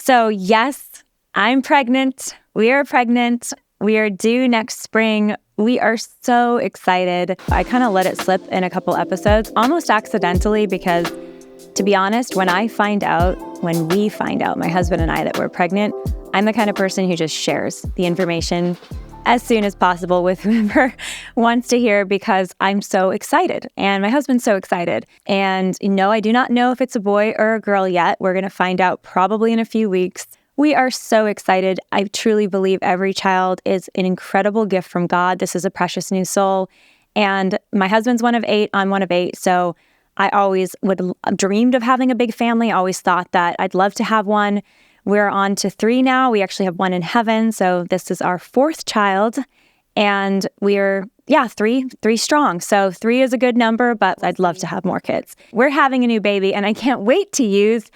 So yes, I'm pregnant. We are pregnant. We are due next spring. We are so excited. I kind of let it slip in a couple episodes, almost accidentally, because to be honest, when we find out, my husband and I, that we're pregnant, I'm the kind of person who just shares the information as soon as possible with whoever wants to hear, because I'm so excited and my husband's so excited. And no, I do not know if it's a boy or a girl yet. We're going to find out probably in a few weeks. We are so excited. I truly believe every child is an incredible gift from God. This is a precious new soul. And my husband's one of 8, I'm one of 8. So I always dreamed of having a big family. I always thought that I'd love to have one. We're on to 3 now. We actually have 1 in heaven. So this is our 4th child. And we're, 3 strong. So 3 is a good number, but I'd love to have more kids. We're having a new baby, and I can't wait to use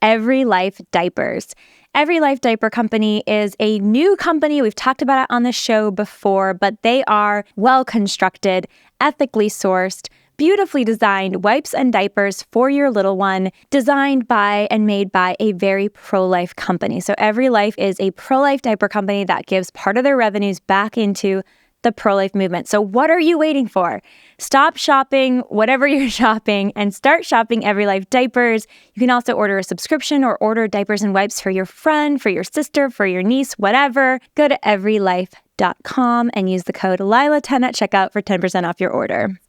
EveryLife diapers. EveryLife Diaper Company is a new company. We've talked about it on the show before, but they are well-constructed, ethically sourced, beautifully designed wipes and diapers for your little one, designed by and made by a very pro-life company. So EveryLife is a pro-life diaper company that gives part of their revenues back into the pro-life movement. So what are you waiting for? Stop shopping whatever you're shopping and start shopping EveryLife diapers. You can also order a subscription or order diapers and wipes for your friend, for your sister, for your niece, whatever. Go to everylife.com and use the code Lila10 at checkout for 10% off your order.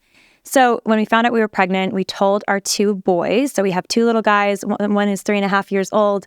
So when we found out we were pregnant, we told our 2 boys. So we have 2 little guys. One is 3.5 years old.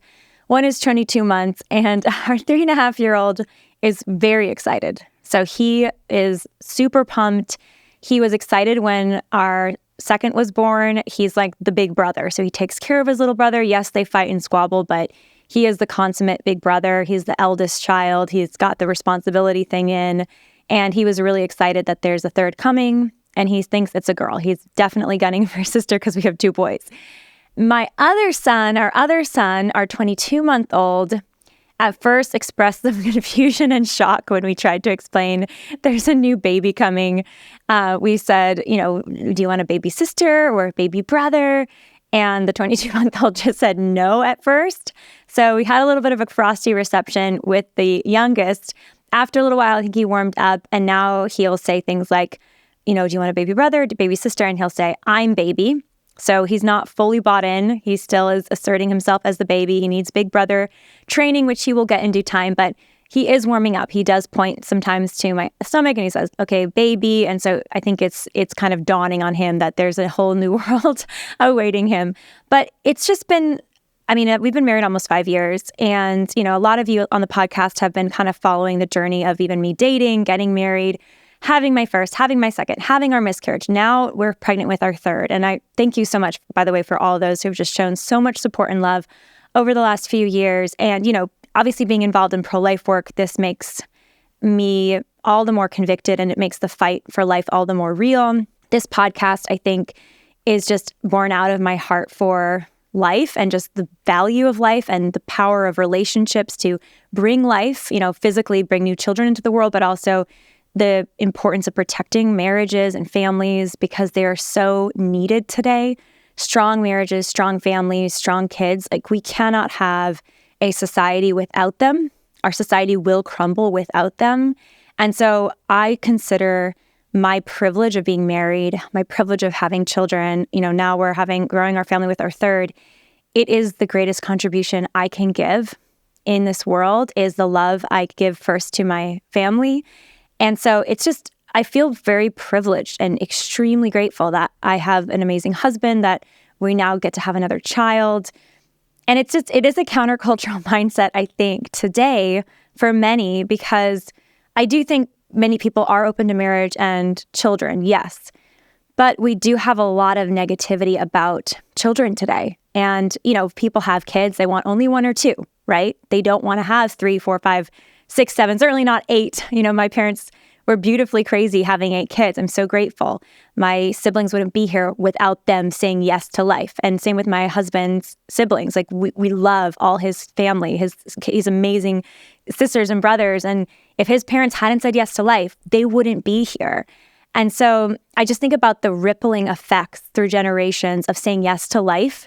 One is 22 months. And our 3.5-year-old is very excited. So he is super pumped. He was excited when our second was born. He's like the big brother. So he takes care of his little brother. Yes, they fight and squabble, but he is the consummate big brother. He's the eldest child. He's got the responsibility thing in. And he was really excited that there's a 3rd coming. And he thinks it's a girl. He's definitely gunning for his sister because we have 2 boys. My other son, our 22-month-old, at first expressed some confusion and shock when we tried to explain there's a new baby coming. We said, do you want a baby sister or a baby brother? And the 22-month-old just said no at first. So we had a little bit of a frosty reception with the youngest. After a little while, I think he warmed up, and now he'll say things like, do you want a baby brother, baby sister? And he'll say, I'm baby. So he's not fully bought in. He still is asserting himself as the baby. He needs big brother training, which he will get in due time, but he is warming up. He does point sometimes to my stomach and he says, okay, baby. And so I think it's kind of dawning on him that there's a whole new world awaiting him. But it's just been, we've been married almost 5 years. And, a lot of you on the podcast have been kind of following the journey of even me dating, getting married, having my first, having my second, having our miscarriage. Now we're pregnant with our 3rd. And I thank you so much, by the way, for all those who've just shown so much support and love over the last few years. And, obviously being involved in pro-life work, this makes me all the more convicted, and it makes the fight for life all the more real. This podcast, I think, is just born out of my heart for life and just the value of life and the power of relationships to bring life, physically bring new children into the world, but also the importance of protecting marriages and families because they are so needed today. Strong marriages, strong families, strong kids. Like, we cannot have a society without them. Our society will crumble without them. And so I consider my privilege of being married, my privilege of having children, now we're growing our family with our 3rd. It is the greatest contribution I can give in this world, is the love I give first to my family. And so it's just, I feel very privileged and extremely grateful that I have an amazing husband, that we now get to have another child. And it is a countercultural mindset, I think, today for many, because I do think many people are open to marriage and children, yes. But we do have a lot of negativity about children today. And, people have kids, they want only 1 or 2, right? They don't want to have 3, 4, 5, 6, 7, certainly not 8. My parents were beautifully crazy having 8 kids. I'm so grateful. My siblings wouldn't be here without them saying yes to life. And same with my husband's siblings. Like, we love all his family, his amazing sisters and brothers. And if his parents hadn't said yes to life, they wouldn't be here. And so I just think about the rippling effects through generations of saying yes to life,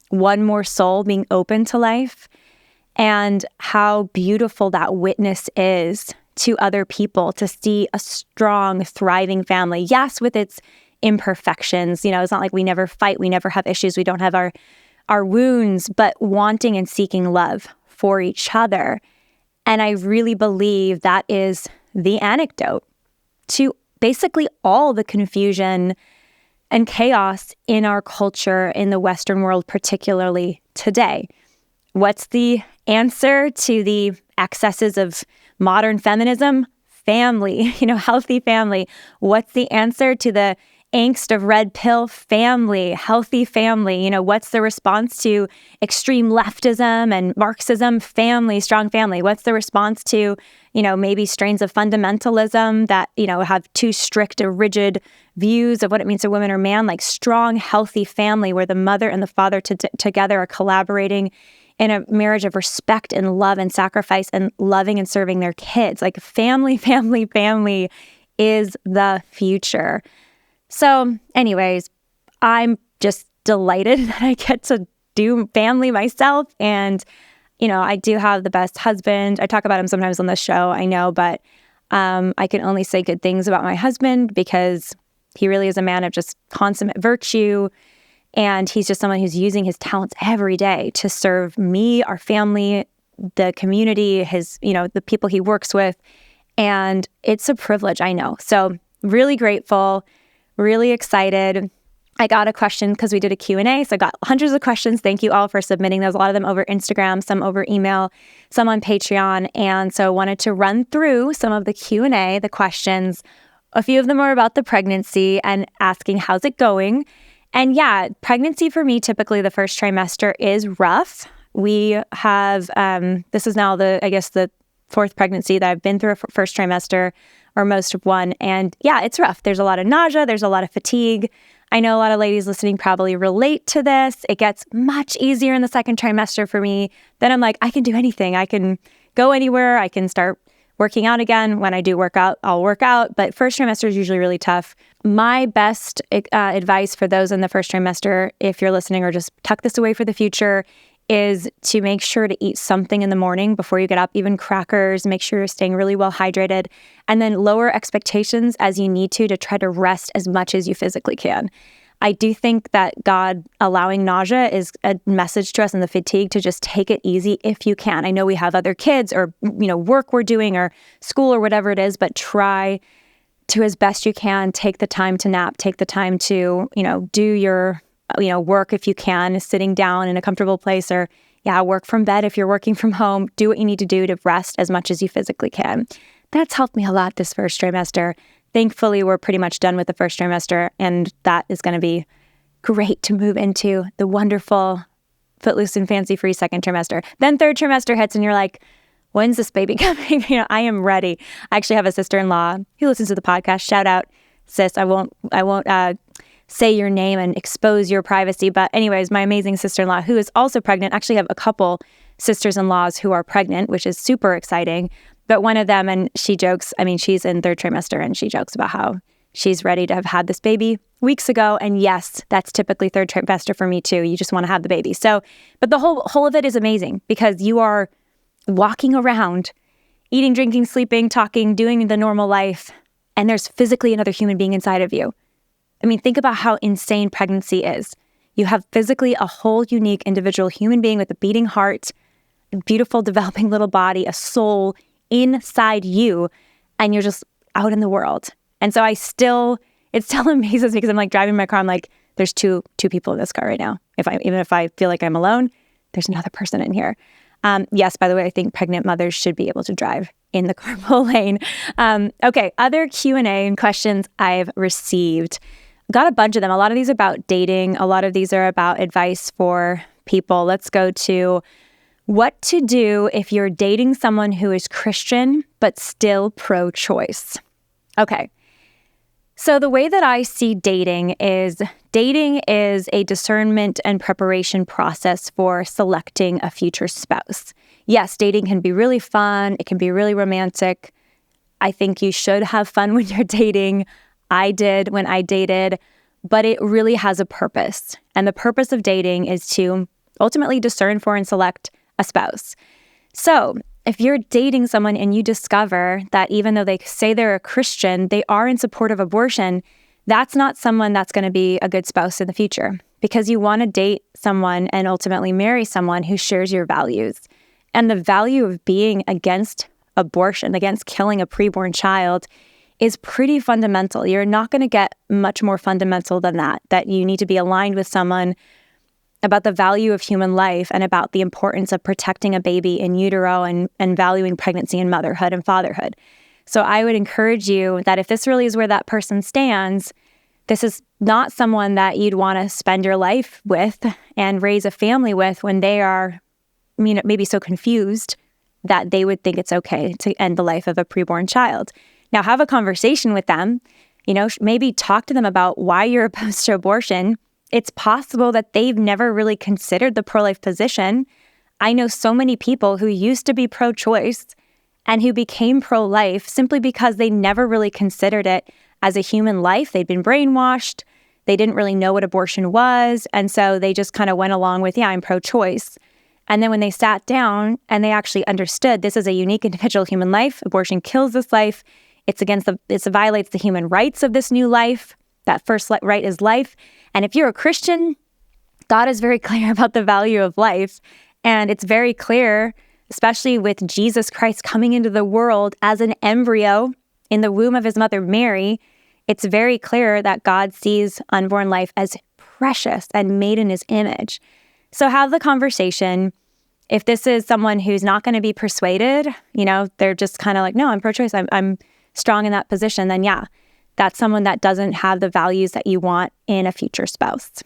one more soul being open to life. and how beautiful that witness is to other people, to see a strong, thriving family. Yes, with its imperfections. It's not like we never fight, we never have issues, we don't have our wounds, but wanting and seeking love for each other. And I really believe that is the anecdote to basically all the confusion and chaos in our culture, in the Western world, particularly today. What's the answer to the excesses of modern feminism? Family, healthy family. What's the answer to the angst of red pill? Family, healthy family. What's the response to extreme leftism and Marxism? Family, strong family. What's the response to, maybe strains of fundamentalism that, have too strict or rigid views of what it means to women or man? Like strong, healthy family where the mother and the father together are collaborating in a marriage of respect and love and sacrifice and loving and serving their kids. Like family, family, family is the future. So anyways, I'm just delighted that I get to do family myself. And, I do have the best husband. I talk about him sometimes on the show, I know, but I can only say good things about my husband because he really is a man of just consummate virtue. And he's just someone who's using his talents every day to serve me, our family, the community, the people he works with. And it's a privilege, I know. So really grateful, really excited. I got a question because we did a Q&A. So I got hundreds of questions. Thank you all for submitting those. A lot of them over Instagram, some over email, some on Patreon. And so I wanted to run through some of the Q&A, the questions. A few of them are about the pregnancy and asking, how's it going? And yeah, pregnancy for me, typically the first trimester is rough. We have, this is now the fourth pregnancy that I've been through a first trimester, or most of one. And yeah, it's rough. There's a lot of nausea. There's a lot of fatigue. I know a lot of ladies listening probably relate to this. It gets much easier in the second trimester for me. Then I'm like, I can do anything. I can go anywhere. I can start working out again. When I do work out, I'll work out. But first trimester is usually really tough. My best advice for those in the first trimester, if you're listening or just tuck this away for the future, is to make sure to eat something in the morning before you get up, even crackers. Make sure you're staying really well hydrated, and then lower expectations as you need to try to rest as much as you physically can. I do think that God allowing nausea is a message to us and the fatigue to just take it easy if you can. I know we have other kids or, work we're doing or school or whatever it is, but try to, as best you can, take the time to nap, take the time to, do your work if you can, sitting down in a comfortable place, or work from bed if you're working from home. Do what you need to do to rest as much as you physically can. That's helped me a lot this first trimester. Thankfully, we're pretty much done with the first trimester, and that is going to be great to move into the wonderful, footloose and fancy-free second trimester. Then third trimester hits and you're like, when's this baby coming? I am ready. I actually have a sister-in-law who listens to the podcast. Shout out, sis. I won't say your name and expose your privacy. But anyways, my amazing sister-in-law who is also pregnant, actually have a couple sisters-in-laws who are pregnant, which is super exciting. But one of them, and she jokes, she's in third trimester, and she jokes about how she's ready to have had this baby weeks ago. And yes, that's typically third trimester for me too. You just want to have the baby. So, but the whole of it is amazing because you are walking around, eating, drinking, sleeping, talking, doing the normal life, and there's physically another human being inside of you. Think about how insane pregnancy is. You have physically a whole unique individual human being with a beating heart, a beautiful developing little body, a soul inside you, and you're just out in the world. And so it still amazes me because I'm like driving my car, I'm like, there's two people in this car right now. Even if I feel like I'm alone, there's another person in here. Yes, by the way, I think pregnant mothers should be able to drive in the carpool lane. Okay, other Q&A and questions I've received. Got a bunch of them. A lot of these are about dating. A lot of these are about advice for people. Let's go to what to do if you're dating someone who is Christian but still pro-choice. Okay. So the way that I see dating is a discernment and preparation process for selecting a future spouse. Yes, dating can be really fun. It can be really romantic. I think you should have fun when you're dating. I did when I dated, but it really has a purpose. And the purpose of dating is to ultimately discern for and select a spouse. So if you're dating someone and you discover that even though they say they're a Christian, they are in support of abortion, that's not someone that's going to be a good spouse in the future, because you want to date someone and ultimately marry someone who shares your values. And the value of being against abortion, against killing a preborn child, is pretty fundamental. You're not going to get much more fundamental than that you need to be aligned with someone about the value of human life and about the importance of protecting a baby in utero and valuing pregnancy and motherhood and fatherhood. So I would encourage you that if this really is where that person stands, this is not someone that you'd want to spend your life with and raise a family with when they are, maybe so confused that they would think it's okay to end the life of a preborn child. Now, have a conversation with them, maybe talk to them about why you're opposed to abortion. It's possible that they've never really considered the pro-life position. I know so many people who used to be pro-choice and who became pro-life simply because they never really considered it as a human life. They'd been brainwashed. They didn't really know what abortion was. And so they just kind of went along with, I'm pro-choice. And then when they sat down and they actually understood this is a unique individual human life, abortion kills this life. It violates the human rights of this new life. That first right is life. And if you're a Christian, God is very clear about the value of life. And it's very clear, especially with Jesus Christ coming into the world as an embryo in the womb of his mother Mary, it's very clear that God sees unborn life as precious and made in his image. So have the conversation. If this is someone who's not going to be persuaded, they're just kind of like, no, I'm pro-choice, I'm strong in that position, then that's someone that doesn't have the values that you want in a future spouse.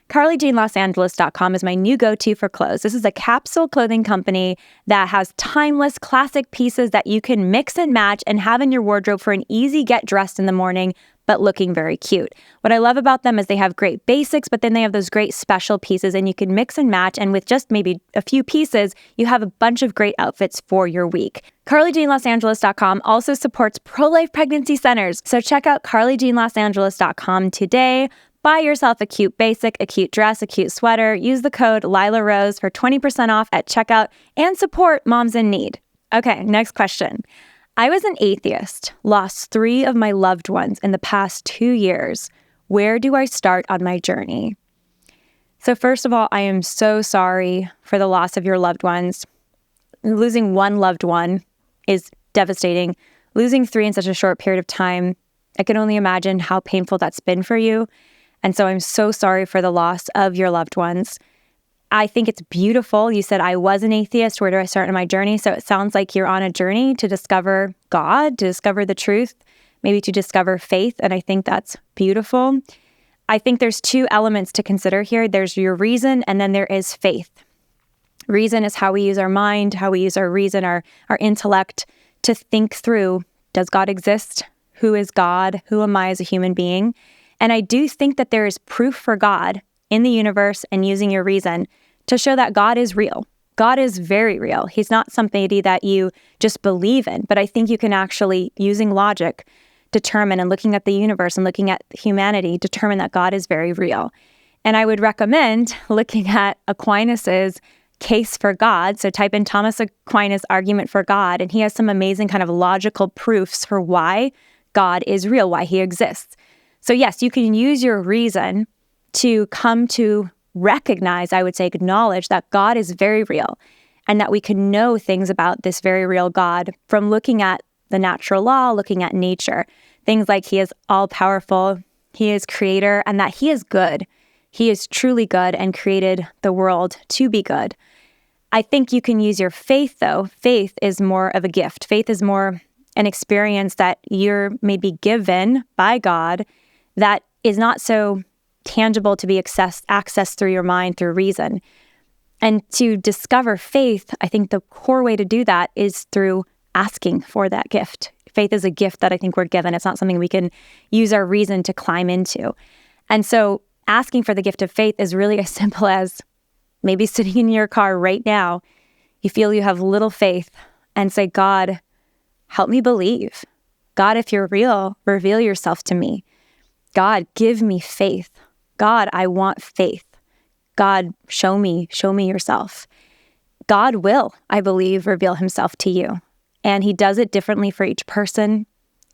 CarlyJaneLosAngeles.com is my new go-to for clothes. This is a capsule clothing company that has timeless, classic pieces that you can mix and match and have in your wardrobe for an easy get dressed in the morning, but looking very cute. What I love about them is they have great basics, but then they have those great special pieces, and you can mix and match. And with just maybe a few pieces, you have a bunch of great outfits for your week. CarlyJaneLosAngeles.com also supports pro-life pregnancy centers. So check out CarlyJaneLosAngeles.com today. Buy yourself a cute basic, a cute dress, a cute sweater. Use the code LilaRose for 20% off at checkout and support moms in need. Okay, next question. I was an atheist, lost 3 of my loved ones in the past 2 years. Where do I start on my journey? So first of all, I am so sorry for the loss of your loved ones. Losing one loved one is devastating. Losing 3 in such a short period of time, I can only imagine how painful that's been for you. And so I'm so sorry for the loss of your loved ones. I think it's beautiful. You said, I was an atheist. Where do I start on my journey? So it sounds like you're on a journey to discover God, to discover the truth, maybe to discover faith. And I think that's beautiful. I think there's 2 elements to consider here. There's your reason, and then there is faith. Reason is how we use our mind, how we use our reason, our intellect to think through, does God exist? Who is God? Who am I as a human being? And I do think that there is proof for God in the universe and using your reason to show that God is real. God is very real. He's not somebody that you just believe in, but I think you can actually, using logic, determine, and looking at the universe and looking at humanity, determine that God is very real. And I would recommend looking at Aquinas's case for God. So type in Thomas Aquinas' argument for God, and he has some amazing kind of logical proofs for why God is real, why he exists. So yes, you can use your reason to come to recognize, I would say, acknowledge that God is very real and that we can know things about this very real God from looking at the natural law, looking at nature. Things like he is all-powerful, he is creator, and that he is good. He is truly good and created the world to be good. I think you can use your faith, though. Faith is more of a gift. Faith is more an experience that you're maybe given by God that is not so tangible to be accessed through your mind, through reason. And to discover faith, I think the core way to do that is through asking for that gift. Faith is a gift that I think we're given. It's not something we can use our reason to climb into. And so asking for the gift of faith is really as simple as maybe sitting in your car right now, you feel you have little faith, and say, God, help me believe. God, if you're real, reveal yourself to me. God, give me faith. God, I want faith. God, show me yourself. God will, I believe, reveal himself to you. And he does it differently for each person.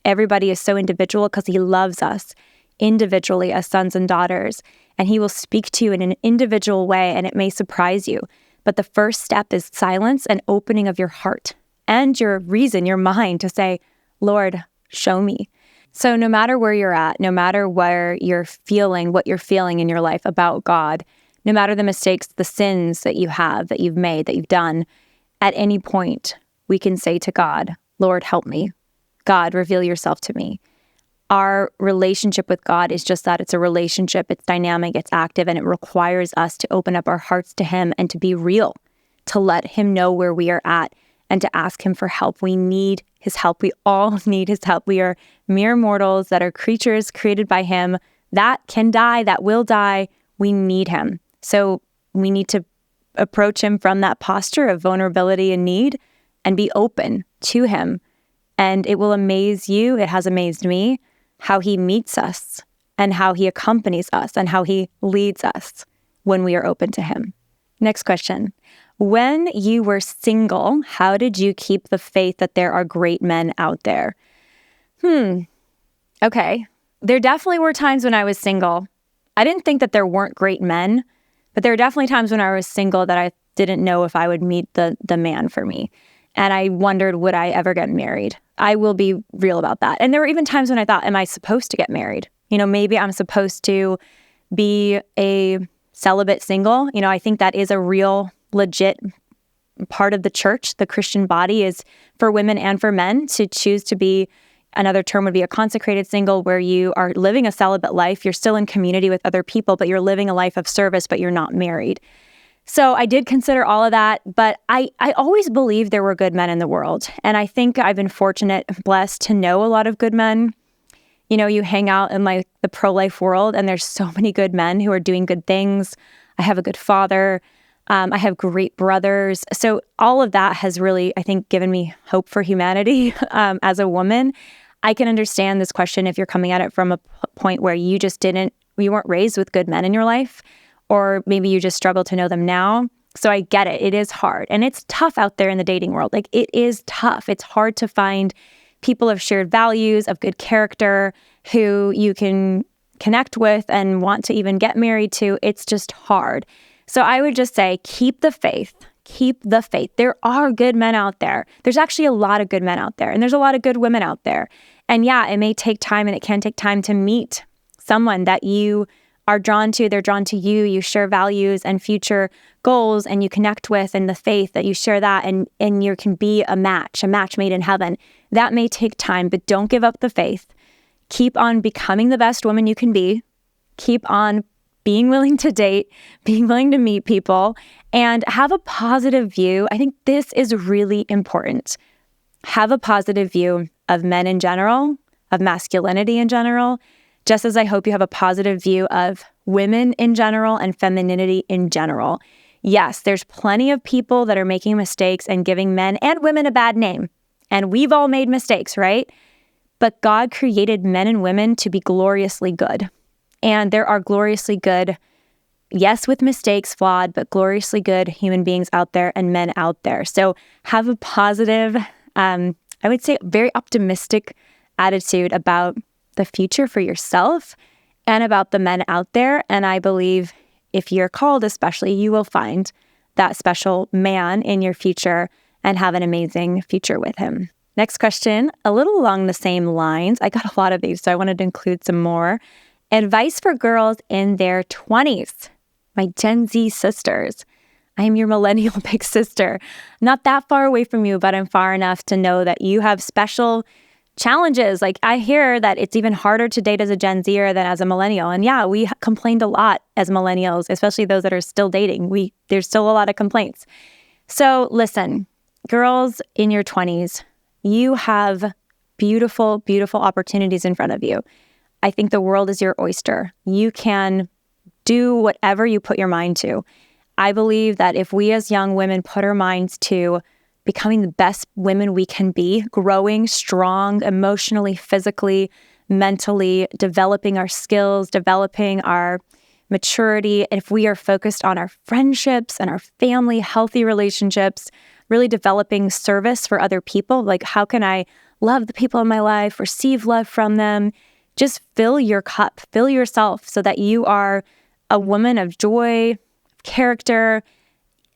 Everybody is so individual because he loves us individually as sons and daughters. And he will speak to you in an individual way, and it may surprise you. But the first step is silence and opening of your heart and your reason, your mind, to say, Lord, show me. So no matter where you're at, no matter where you're feeling, what you're feeling in your life about God, no matter the mistakes, the sins that you have, that you've made, that you've done, at any point, we can say to God, Lord, help me. God, reveal yourself to me. Our relationship with God is just that. It's a relationship. It's dynamic, it's active, and it requires us to open up our hearts to him and to be real, to let him know where we are at and to ask him for help. We need his help. We all need his help. We are mere mortals that are creatures created by him that can die, that will die. We need him. So we need to approach him from that posture of vulnerability and need and be open to him. And it will amaze you. It has amazed me how he meets us and how he accompanies us and how he leads us when we are open to him. Next question. When you were single, how did you keep the faith that there are great men out there? Okay. There definitely were times when I was single. I didn't think that there weren't great men, but there were definitely times when I was single that I didn't know if I would meet the man for me. And I wondered, would I ever get married? I will be real about that. And there were even times when I thought, am I supposed to get married? Maybe I'm supposed to be a celibate single. I think that is a real, legit part of the church. The Christian body is for women and for men to choose to be, another term would be a consecrated single, where you are living a celibate life. You're still in community with other people, but you're living a life of service, but you're not married. So I did consider all of that, but I always believed there were good men in the world. And I think I've been fortunate, blessed to know a lot of good men. You hang out in the pro-life world and there's so many good men who are doing good things. I have a good father. I have great brothers. So all of that has really, I think, given me hope for humanity as a woman. I can understand this question if you're coming at it from a point where you weren't raised with good men in your life. Or maybe you just struggle to know them now. So I get it. It is hard. And it's tough out there in the dating world. It is tough. It's hard to find people of shared values, of good character, who you can connect with and want to even get married to. It's just hard. So I would just say, keep the faith. Keep the faith. There are good men out there. There's actually a lot of good men out there. And there's a lot of good women out there. And yeah, it may take time, and it can take time to meet someone that you are drawn to, they're drawn to you, you share values and future goals, and you connect with, and the faith that you share that, and you can be a match made in heaven. That may take time, but don't give up the faith. Keep on becoming the best woman you can be. Keep on being willing to date, being willing to meet people, and have a positive view. I think this is really important. Have a positive view of men in general, of masculinity in general, just as I hope you have a positive view of women in general and femininity in general. Yes, there's plenty of people that are making mistakes and giving men and women a bad name. And we've all made mistakes, right? But God created men and women to be gloriously good. And there are gloriously good, yes, with mistakes, flawed, but gloriously good human beings out there and men out there. So have a positive, I would say very optimistic attitude about the future for yourself and about the men out there. And I believe if you're called, especially, you will find that special man in your future and have an amazing future with him. Next question, a little along the same lines. I got a lot of these, so I wanted to include some more. Advice for girls in their 20s. My Gen Z sisters. I am your millennial big sister. Not that far away from you, but I'm far enough to know that you have special challenges. I hear that it's even harder to date as a Gen Zer than as a millennial. And yeah, we complained a lot as millennials, especially those that are still dating. There's still a lot of complaints. So listen, girls in your 20s, you have beautiful, beautiful opportunities in front of you. I think the world is your oyster. You can do whatever you put your mind to. I believe that if we as young women put our minds to becoming the best women we can be, growing strong emotionally, physically, mentally, developing our skills, developing our maturity, if we are focused on our friendships and our family, healthy relationships, really developing service for other people, like how can I love the people in my life, receive love from them, just fill your cup, fill yourself so that you are a woman of joy, character,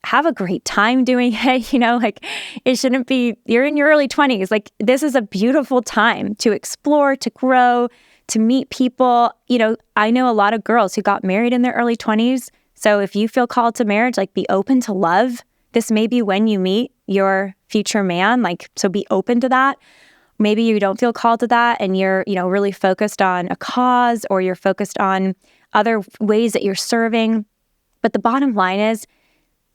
have a great time doing it. Like it shouldn't be, you're in your early 20s. Like this is a beautiful time to explore, to grow, to meet people. I know a lot of girls who got married in their early 20s. So if you feel called to marriage, like be open to love. This may be when you meet your future man. So be open to that. Maybe you don't feel called to that and you're, really focused on a cause or you're focused on other ways that you're serving. But the bottom line is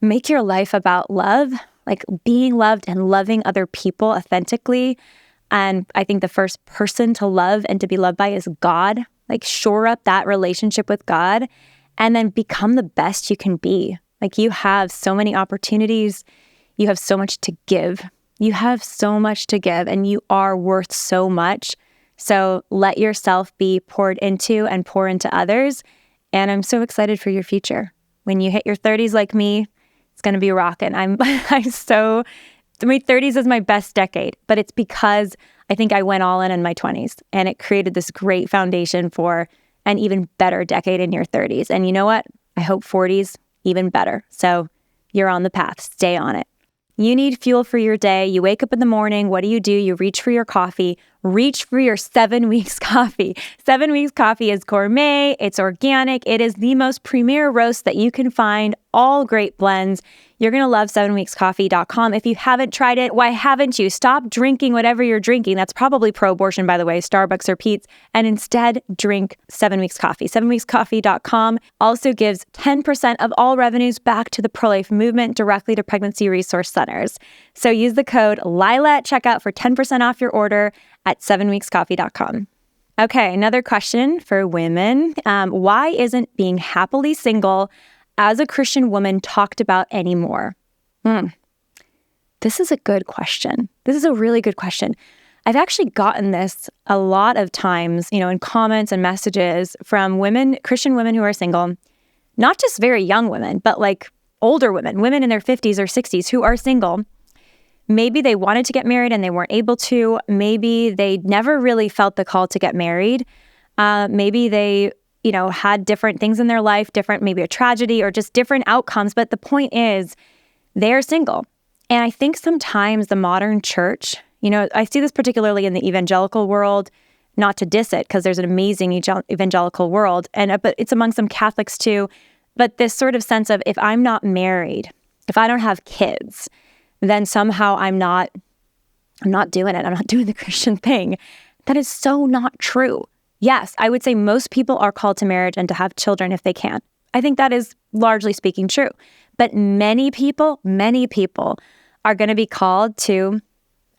make your life about love, like being loved and loving other people authentically. And I think the first person to love and to be loved by is God. Like shore up that relationship with God and then become the best you can be. Like you have so many opportunities. You have so much to give. You have so much to give and you are worth so much. So let yourself be poured into and pour into others. And I'm so excited for your future. When you hit your 30s like me, it's going to be rocking. My 30s is my best decade, but it's because I think I went all in my 20s and it created this great foundation for an even better decade in your 30s. And you know what? I hope 40s even better. So you're on the path. Stay on it. You need fuel for your day. You wake up in the morning. What do? You reach for your coffee. Reach for your 7 Weeks coffee. 7 Weeks coffee is gourmet. It's organic. It is the most premier roast that you can find. All great blends. You're going to love 7weekscoffee.com. If you haven't tried it, why haven't you? Stop drinking whatever you're drinking. That's probably pro-abortion, by the way, Starbucks or Pete's, and instead drink 7 Weeks Coffee. 7weekscoffee.com also gives 10% of all revenues back to the pro-life movement directly to pregnancy resource centers. So use the code Lila at checkout for 10% off your order at 7weekscoffee.com. Okay, another question for women. Why isn't being happily single as a Christian woman talked about anymore? This is a good question. This is a really good question. I've actually gotten this a lot of times, in comments and messages from women, Christian women who are single, not just very young women, but like older women in their 50s or 60s who are single. Maybe they wanted to get married and they weren't able to. Maybe they never really felt the call to get married. Maybe they had different things in their life, maybe a tragedy or just different outcomes. But the point is they're single. And I think sometimes the modern church, I see this particularly in the evangelical world, not to diss it because there's an amazing evangelical world, but it's among some Catholics too. But this sort of sense of if I'm not married, if I don't have kids, then somehow I'm not doing it. I'm not doing the Christian thing. That is so not true. Yes, I would say most people are called to marriage and to have children if they can. I think that is largely speaking true. But many people are going to be called to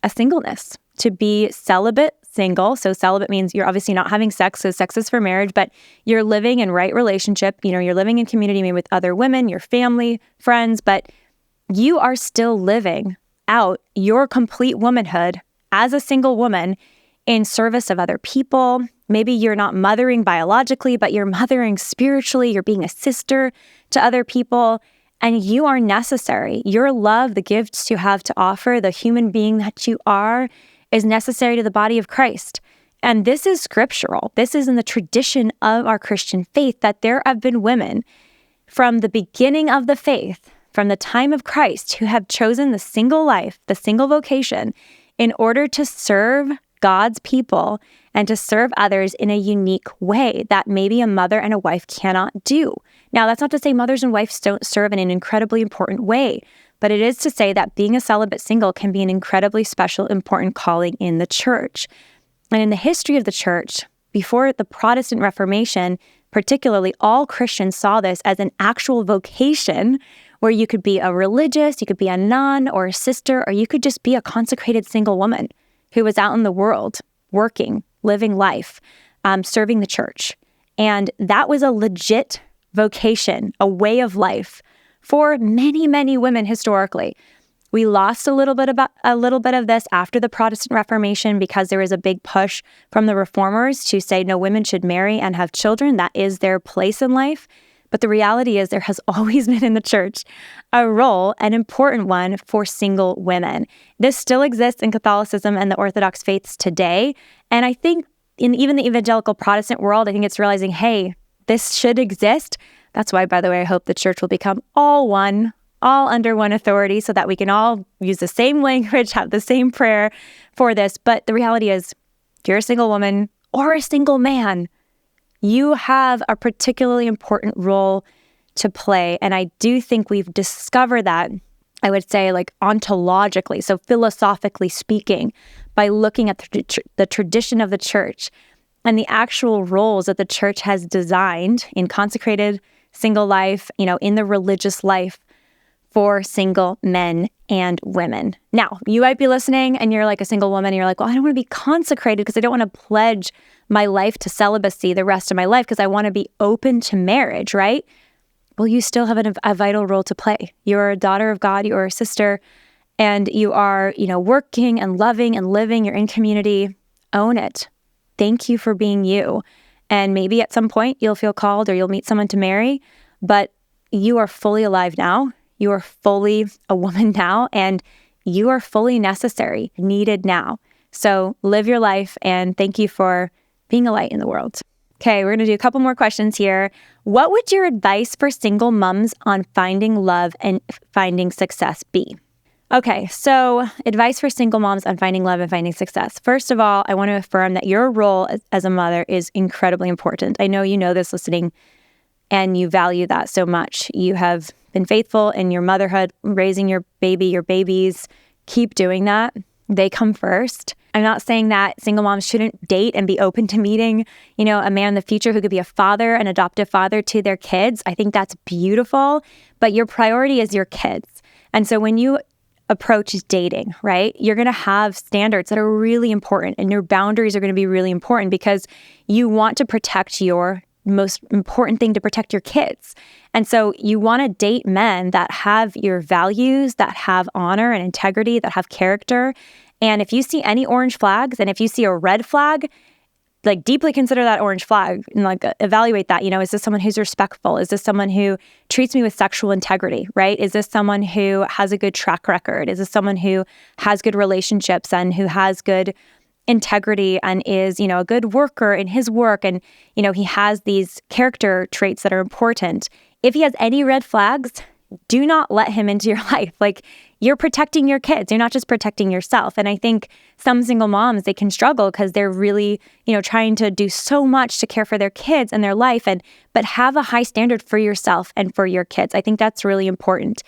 a singleness, to be celibate, single. So celibate means you're obviously not having sex, so sex is for marriage, but you're living in right relationship. You're living in community maybe with other women, your family, friends, but you are still living out your complete womanhood as a single woman in service of other people. Maybe you're not mothering biologically, but you're mothering spiritually. You're being a sister to other people, and you are necessary. Your love, the gifts you have to offer, the human being that you are, is necessary to the body of Christ. And this is scriptural. This is in the tradition of our Christian faith that there have been women from the beginning of the faith, from the time of Christ, who have chosen the single life, the single vocation, in order to serve God's people and to serve others in a unique way that maybe a mother and a wife cannot do. Now, that's not to say mothers and wives don't serve in an incredibly important way, but it is to say that being a celibate single can be an incredibly special, important calling in the church. And in the history of the church, before the Protestant Reformation, particularly, all Christians saw this as an actual vocation where you could be a religious, you could be a nun or a sister, or you could just be a consecrated single woman who was out in the world, working, living life, serving the church. And that was a legit vocation, a way of life for many, many women historically. We lost a little bit of this after the Protestant Reformation because there was a big push from the reformers to say no, women should marry and have children. That is their place in life. But the reality is there has always been in the church a role, an important one, for single women. This still exists in Catholicism and the Orthodox faiths today. And I think in even the evangelical Protestant world, I think it's realizing, hey, this should exist. That's why, by the way, I hope the church will become all one, all under one authority so that we can all use the same language, have the same prayer for this. But the reality is, if you're a single woman or a single man, you have a particularly important role to play. And I do think we've discovered that, I would say, like ontologically, so philosophically speaking, by looking at the tradition of the church and the actual roles that the church has designed in consecrated single life, in the religious life for single men and women. Now, you might be listening and you're like a single woman and you're like, well, I don't want to be consecrated because I don't want to pledge my life to celibacy the rest of my life because I want to be open to marriage, right? Well, you still have a vital role to play. You're a daughter of God, you're a sister, and you are, working and loving and living. You're in community. Own it. Thank you for being you. And maybe at some point you'll feel called or you'll meet someone to marry, but you are fully alive now. You are fully a woman now, and you are fully necessary, needed now. So live your life, and thank you for being a light in the world. Okay, we're going to do a couple more questions here. What would your advice for single moms on finding love and finding success be? Okay, so advice for single moms on finding love and finding success. First of all, I want to affirm that your role as a mother is incredibly important. I know you know this listening, and you value that so much. You have been faithful in your motherhood, raising your baby, your babies. Keep doing that. They come first. I'm not saying that single moms shouldn't date and be open to meeting, a man in the future who could be a father, an adoptive father to their kids. I think that's beautiful, but your priority is your kids. And so when you approach dating, right, you're going to have standards that are really important, and your boundaries are going to be really important because you want to protect your most important thing, to protect your kids. And so you want to date men that have your values, that have honor and integrity, that have character. And if you see any orange flags, and if you see a red flag, like deeply consider that orange flag and like evaluate that. Is this someone who's respectful? Is this someone who treats me with sexual integrity, right? Is this someone who has a good track record? Is this someone who has good relationships and who has good integrity and is, a good worker in his work, and, he has these character traits that are important. If he has any red flags, do not let him into your life. Like, you're protecting your kids. You're not just protecting yourself. And I think some single moms, they can struggle because they're really, trying to do so much to care for their kids and their life, but have a high standard for yourself and for your kids. I think that's really important.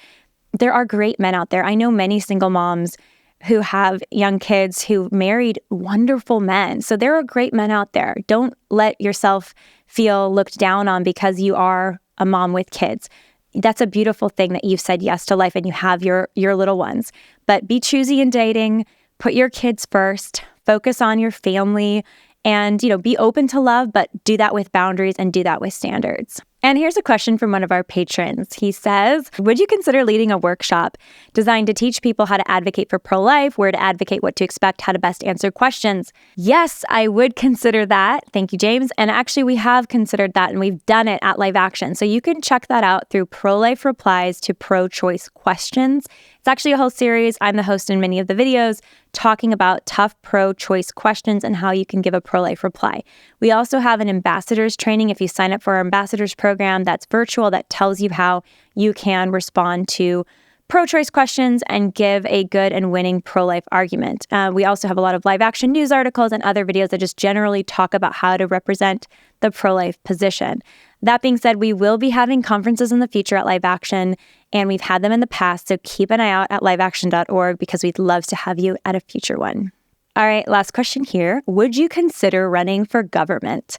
There are great men out there. I know many single moms who have young kids who married wonderful men. So there are great men out there. Don't let yourself feel looked down on because you are a mom with kids. That's a beautiful thing that you've said yes to life and you have your little ones. But be choosy in dating, put your kids first, focus on your family, and, be open to love, but do that with boundaries and do that with standards. And here's a question from one of our patrons. He says, would you consider leading a workshop designed to teach people how to advocate for pro-life, where to advocate, what to expect, how to best answer questions? Yes, I would consider that. Thank you, James. And actually, we have considered that, and we've done it at Live Action. So you can check that out through Pro-Life Replies to Pro-Choice Questions. It's actually a whole series. I'm the host in many of the videos talking about tough pro-choice questions and how you can give a pro-life reply. We also have an ambassadors training. If you sign up for our ambassadors program, that's virtual, that tells you how you can respond to pro-choice questions and give a good and winning pro-life argument. We also have a lot of live action news articles and other videos that just generally talk about how to represent the pro-life position. That being said, we will be having conferences in the future at Live Action, and we've had them in the past, so keep an eye out at liveaction.org because we'd love to have you at a future one. All right, last question here. Would you consider running for government?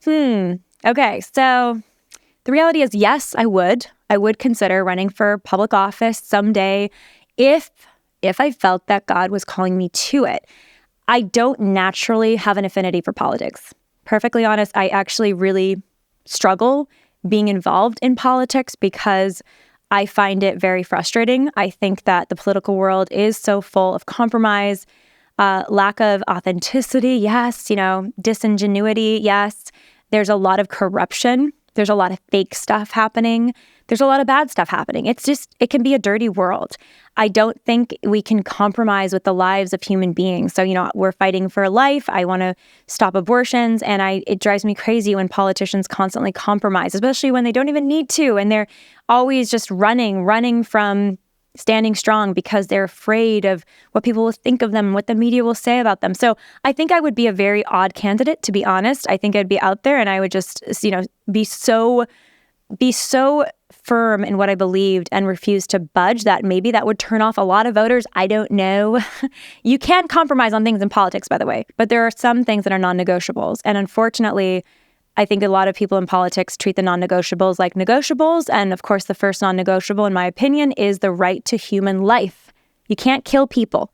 Okay, so the reality is yes, I would. I would consider running for public office someday if I felt that God was calling me to it. I don't naturally have an affinity for politics. Perfectly honest, I actually really struggle being involved in politics because I find it very frustrating. I think that the political world is so full of compromise, lack of authenticity, yes, disingenuity, yes. There's a lot of corruption There's a lot of fake stuff happening. There's a lot of bad stuff happening. It can be a dirty world. I don't think we can compromise with the lives of human beings. So, we're fighting for life. I want to stop abortions. And it drives me crazy when politicians constantly compromise, especially when they don't even need to. And they're always just running from standing strong because they're afraid of what people will think of them, what the media will say about them. So I think I would be a very odd candidate, to be honest. I think I'd be out there and I would just, be so firm in what I believed and refuse to budge that maybe that would turn off a lot of voters. I don't know. You can't compromise on things in politics, by the way, but there are some things that are non-negotiables. And unfortunately, I think a lot of people in politics treat the non-negotiables like negotiables. And of course, the first non-negotiable, in my opinion, is the right to human life. You can't kill people,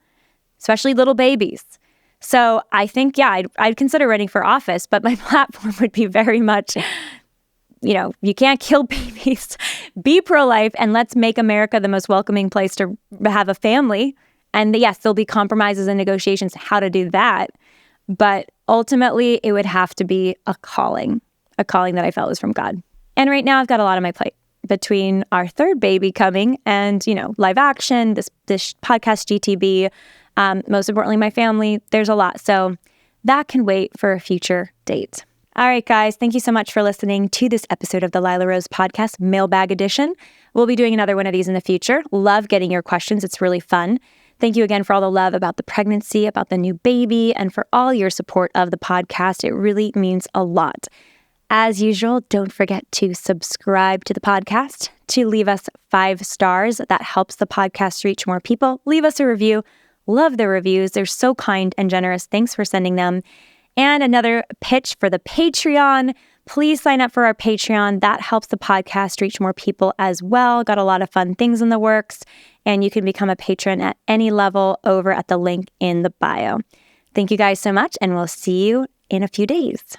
especially little babies. So I think, I'd consider running for office, but my platform would be very much, you can't kill babies. Be pro-life, and let's make America the most welcoming place to have a family. And yes, there'll be compromises and negotiations how to do that. But ultimately, it would have to be a calling that I felt was from God. And right now, I've got a lot on my plate between our third baby coming and, live action, this podcast GTB, most importantly, my family. There's a lot. So that can wait for a future date. All right, guys, thank you so much for listening to this episode of the Lila Rose Podcast, Mailbag Edition. We'll be doing another one of these in the future. Love getting your questions. It's really fun. Thank you again for all the love about the pregnancy, about the new baby, and for all your support of the podcast. It really means a lot. As usual, don't forget to subscribe to the podcast, to leave us 5 stars. That helps the podcast reach more people. Leave us a review. Love the reviews. They're so kind and generous. Thanks for sending them. And another pitch for the Patreon. Please sign up for our Patreon. That helps the podcast reach more people as well. Got a lot of fun things in the works. And you can become a patron at any level over at the link in the bio. Thank you guys so much, and we'll see you in a few days.